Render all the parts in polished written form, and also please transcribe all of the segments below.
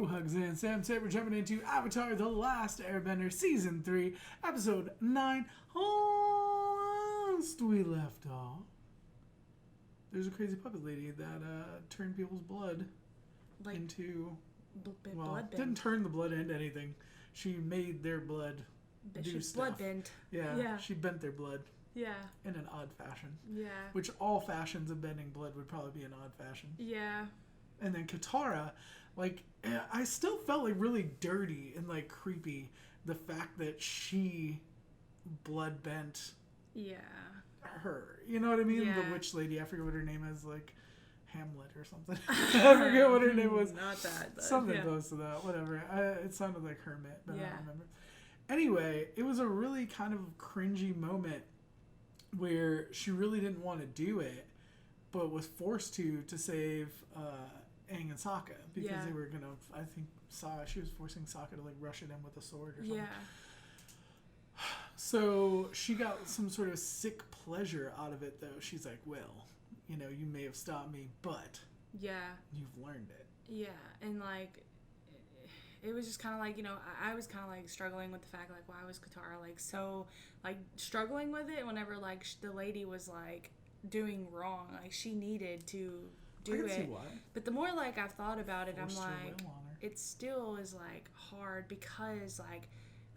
HUGZ and Sam. Today we're jumping into Avatar: The Last Airbender Season 3, Episode 9. Last we left off, there's a crazy puppet lady that turned people's blood into... blood didn't turn the blood into anything. She made their blood do stuff. Blood bent. Yeah, she bent their blood. Yeah. In an odd fashion. Yeah. Which all fashions of bending blood would probably be an odd fashion. Yeah. And then Katara, I still felt really dirty and creepy. The fact that she blood bent. Yeah. Her. You know what I mean? Yeah. The witch lady. I forget what her name is. Hamlet or something. I forget what her name was. Not that. But something close to that. Whatever. It sounded like Hermit, but I don't remember. Anyway, it was a really kind of cringy moment where she really didn't want to do it, but was forced to save Aang and Sokka because they were gonna. I think she was forcing Sokka to rush at him with a sword or something. Yeah. So she got some sort of sick pleasure out of it, though. She's like, "Well, you may have stopped me, but you've learned it." Yeah, and it was just kind of I was kind of struggling with the fact why was Katara so struggling with it whenever the lady was doing wrong, she needed to do it. See why. But the more I've thought about it, Forced I'm it still is hard because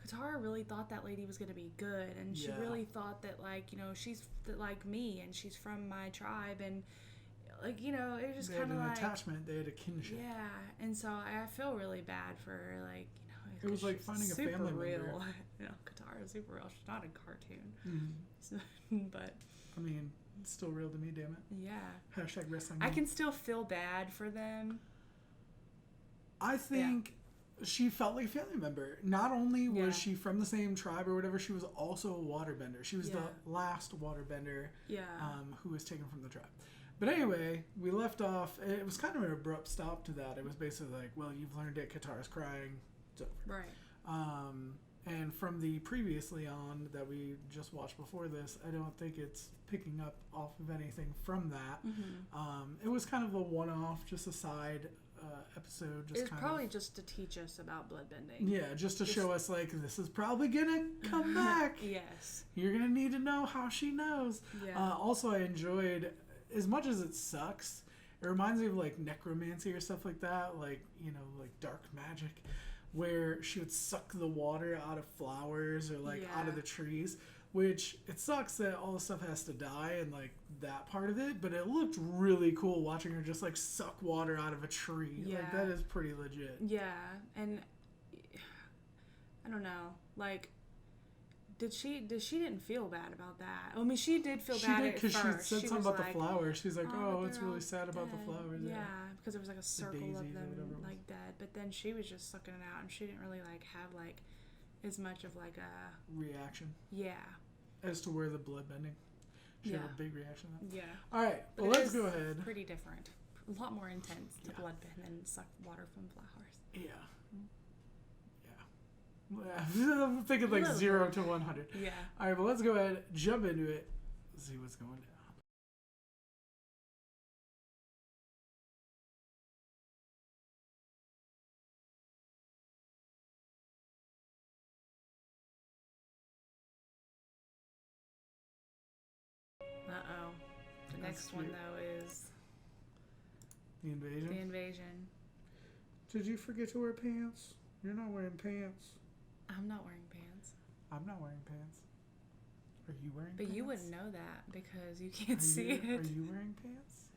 Katara really thought that lady was gonna be good, and she really thought that she's like me and she's from my tribe, and it was just kind of an attachment. They had a kinship. Yeah, and so I feel really bad for it was like finding a family real. member. Katara is super real. She's not a cartoon. Mm-hmm. So, but I mean, it's still real to me, damn it. Yeah. Hashtag wrestling. I can still feel bad for them. I think she felt like a family member. Not only was she from the same tribe or whatever, she was also a waterbender. She was the last waterbender who was taken from the tribe. But anyway, we left off. It was kind of an abrupt stop to that. It was basically well, you've learned it. Katara's crying. It's over. Right. And from the previously on that we just watched before this, I don't think it's picking up off of anything from that. Mm-hmm. It was kind of a one-off, just a side episode. It's probably just to teach us about bloodbending. Yeah, just to show us this is probably gonna come back. Yes. You're gonna need to know how she knows. Yeah. Also, I enjoyed, as much as it sucks, it reminds me of necromancy or stuff like that, dark magic, where she would suck the water out of flowers or out of the trees, which it sucks that all the stuff has to die and that part of it, but it looked really cool watching her just suck water out of a tree. Yeah. That is pretty legit. Yeah, and I don't know, she didn't feel bad about that. I mean, she did feel bad at first. She said something about the flowers. She's like, oh, it's really sad about the flowers. Yeah, because there was a circle of them dead. But then she was just sucking it out, and she didn't really have as much of a reaction. Yeah. As to where the blood bending. She had a big reaction to that. Yeah. All right, well, let's go ahead. Pretty different. A lot more intense to blood bend than suck water from flowers. Yeah. I'm thinking 0 to 100. Yeah. All right, but let's go ahead, jump into it, see what's going down. Uh-oh. The next one, though, is... The invasion? The invasion. Did you forget to wear pants? You're not wearing pants. I'm not wearing pants. I'm not wearing pants. Are you wearing pants? But you wouldn't know that because you can't see it. Are you wearing pants?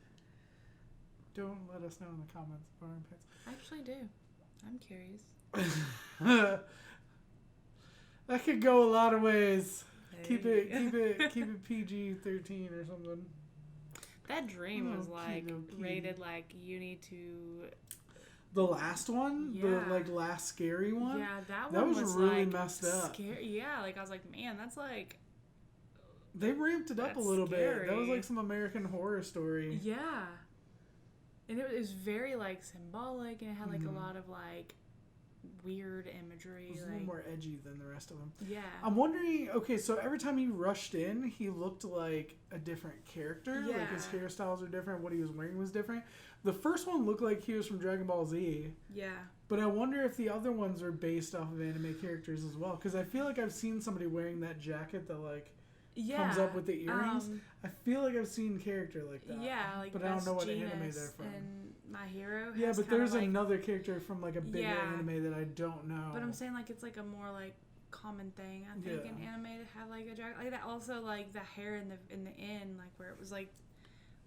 Don't let us know in the comments if you're wearing pants. I actually do. I'm curious. That could go a lot of ways. Hey. Keep it PG-13 or something. That dream was rated you need to. The last one, the last scary one. Yeah, that was really messed up. Yeah, I was like, man, that's They ramped it up a little bit. That was some American Horror Story. Yeah, and it was very symbolic, and it had a lot of weird imagery. It was a little more edgy than the rest of them. Yeah. I'm wondering, okay, so every time he rushed in, he looked like a different character. Yeah. Like his hairstyles are different, what he was wearing was different. The first one looked like he was from Dragon Ball Z. Yeah. But I wonder if the other ones are based off of anime characters as well. Because I feel like I've seen somebody wearing that jacket that, like, comes up with the earrings. I feel like I've seen a character like that. Yeah, like but I don't know what Genus anime they're from. And My Hero. Yeah, has but kinda there's like, another character from like a bigger Yeah. anime that I don't know. But I'm saying like it's like a more like common thing I think in anime to have like a jacket like that. Also like the hair in the end, like where it was like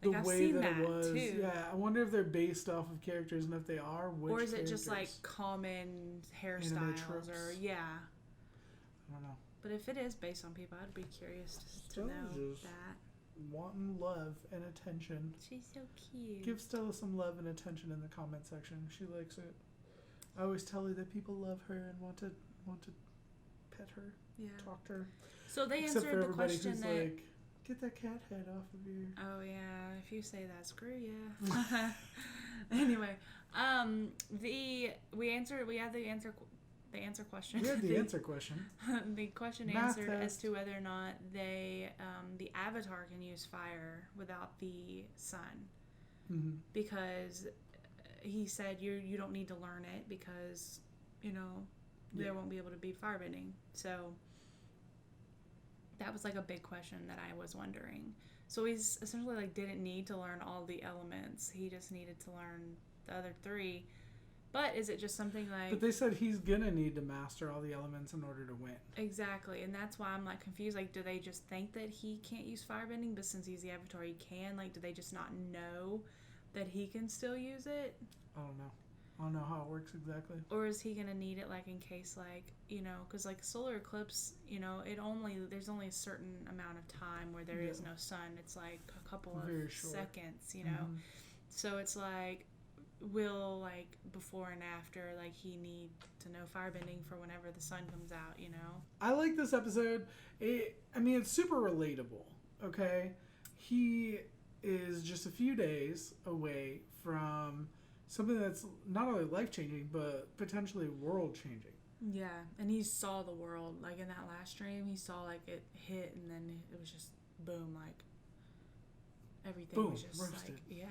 the I've way seen that it was. too. Yeah, I wonder if they're based off of characters, and if they are, which or is it characters? just like common Anime hairstyles tropes. or yeah. I don't know. But if it is based on people, I'd be curious to know Just that. wanting love and attention. She's so cute. Give Stella some love and attention in the comment section. She likes it. I always tell her that people love her and want to pet her, talk to her. So they Except for answered the everybody question who's that. like, get that cat head off of your. Oh yeah, if you say that, screw yeah. Anyway, we had the answer question. We had the answer question. The question Math answered test. as to whether or not they the avatar can use fire without the sun, because he said you don't need to learn it because they won't be able to be firebending. So that was like a big question that I was wondering. So he's essentially like didn't need to learn all the elements. He just needed to learn the other three. But is it just something like... But they said he's gonna need to master all the elements in order to win. Exactly, and that's why I'm like confused. Like, do they just think that he can't use firebending, but since he's the avatar, he can? Like, do they just not know that he can still use it? I don't know. I don't know how it works exactly. Or is he gonna need it, like, in case, like, because like solar eclipse, there's only a certain amount of time where there is no sun. It's like a couple of seconds, So it's like, will like before and after, like he need to know firebending for whenever the sun comes out, I like this episode. It's super relatable. Okay, he is just a few days away from something that's not only life-changing but potentially world-changing. Yeah, and he saw the world, like in that last stream he saw like it hit, and then it was just boom, like everything was just roasted. Like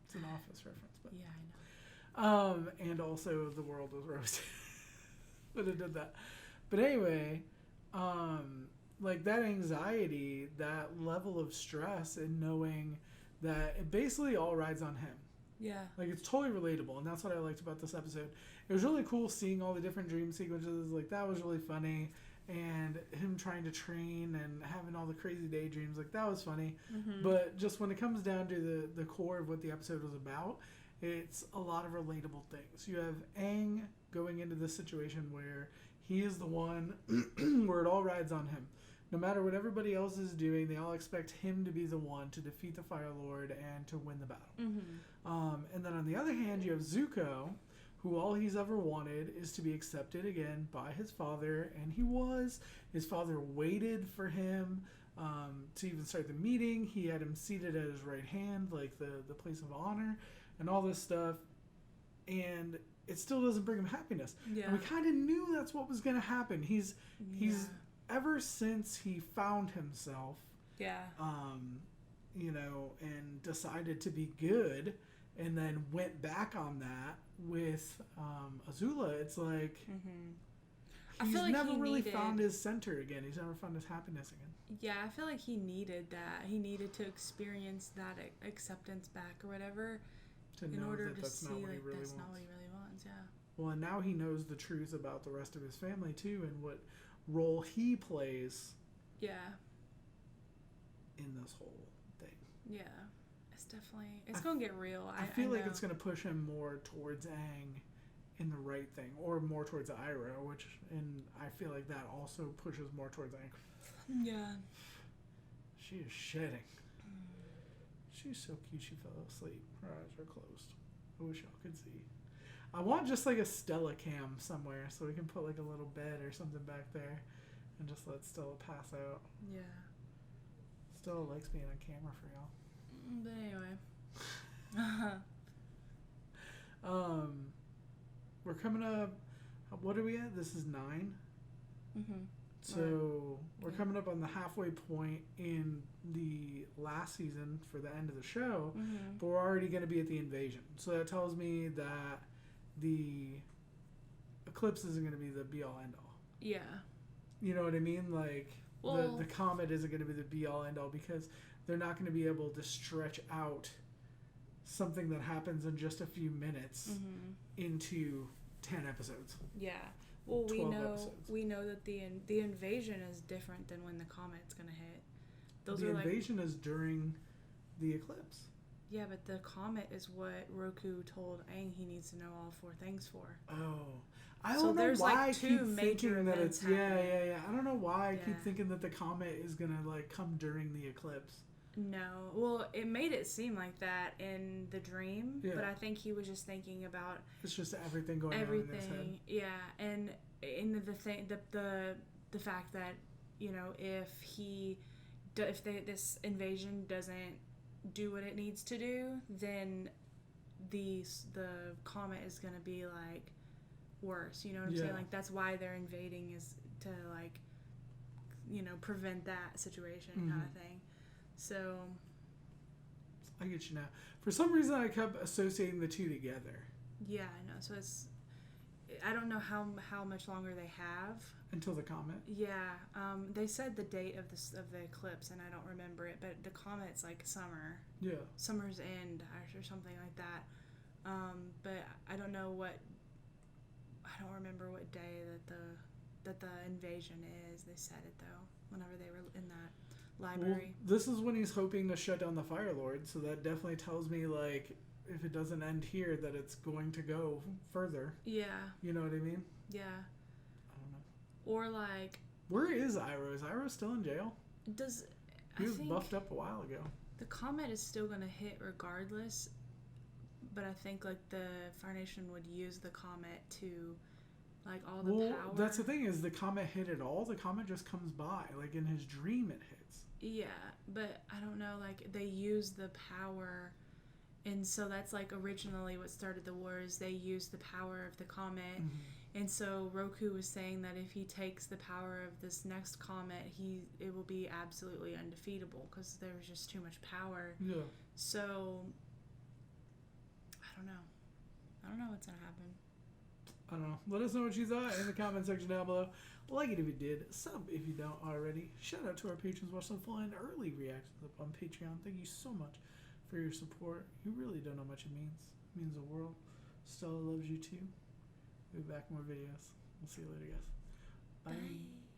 It's an Office reference, but yeah, I know. And also the world was roasted. But it did that. But anyway, like that anxiety, that level of stress, and knowing that it basically all rides on him. Yeah. Like it's totally relatable, and that's what I liked about this episode. It was really cool seeing all the different dream sequences. Like that was really funny. And him trying to train and having all the crazy daydreams, like that was funny. But just when it comes down to the core of what the episode was about, it's a lot of relatable things. You have Aang going into this situation where he is the one where it all rides on him. No matter what everybody else is doing, they all expect him to be the one to defeat the Fire Lord and to win the battle. And then on the other hand, you have Zuko, who all he's ever wanted is to be accepted again by his father, and he was. His father waited for him to even start the meeting. He had him seated at his right hand, like the place of honor, and all this stuff. And it still doesn't bring him happiness. Yeah. And we kind of knew that's what was going to happen. He's ever since he found himself, and decided to be good, and then went back on that with Azula. It's like he's never really found his center again. He's never found his happiness again. Yeah, I feel like he needed that. He needed to experience that acceptance back or whatever, in order to see like that's not what he really wants. Yeah. Well, and now he knows the truth about the rest of his family too, and what role he plays. Yeah. In this whole thing. Yeah. It's gonna get real. I feel like it's gonna push him more towards Aang in the right thing, or more towards Iroh, and I feel like that also pushes more towards Aang. Yeah. She is shedding. She's so cute. She fell asleep. Her eyes are closed. I wish y'all could see. I want just like a Stella cam somewhere, so we can put like a little bed or something back there, and just let Stella pass out. Yeah. Stella likes being on camera for y'all. But anyway. We're coming up. What are we at? This is 9. Mm-hmm. So we're coming up on the halfway point in the last season for the end of the show, but we're already going to be at the invasion. So that tells me that the eclipse isn't going to be the be all end all. Yeah. You know what I mean? Like the comet isn't going to be the be all end all because they're not going to be able to stretch out something that happens in just a few minutes into 10 episodes. Yeah. Well, we know that the invasion is different than when the comet's gonna hit. The invasion is during the eclipse. Yeah, but the comet is what Roku told Aang he needs to know all 4 things for. Oh, I don't know why I keep thinking that it's yeah. I don't know why I keep thinking that the comet is gonna like come during the eclipse. No, well, it made it seem like that in the dream, but I think he was just thinking about it's just everything going on in his head. Yeah, and in the fact that if this invasion doesn't do what it needs to do, then the comet is gonna be like worse. You know what I'm saying? Like that's why they're invading is to like prevent that situation kind of thing. So I get you now. For some reason, I kept associating the two together. Yeah, I know. So I don't know how much longer they have until the comet. Yeah, they said the date of the eclipse, and I don't remember it. But the comet's like summer. Yeah. Summer's end or something like that. But I don't know what. I don't remember what day that the invasion is. They said it though. Whenever they were in that library. Well, this is when he's hoping to shut down the Fire Lord, so that definitely tells me like if it doesn't end here that it's going to go further. Yeah. You know what I mean? Yeah. I don't know. Or like where is Iroh? Is Iroh still in jail? He was buffed up a while ago. The comet is still gonna hit regardless, but I think like the Fire Nation would use the comet to like all the power. That's the thing is the comet hit at all. The comet just comes by. Like in his dream it hits. Yeah, but I don't know, like they use the power, and so that's like originally what started the wars. They used the power of the comet, and so Roku was saying that if he takes the power of this next comet, it will be absolutely undefeatable because there was just too much power. Yeah. So I don't know what's gonna happen. I don't know. Let us know what you thought in the comment section down below. Like it if you did. Sub if you don't already. Shout out to our patrons. Watch some fun early reactions up on Patreon. Thank you so much for your support. You really don't know how much it means. It means the world. Stella loves you too. We'll be back with more videos. We'll see you later, guys. Bye. Bye.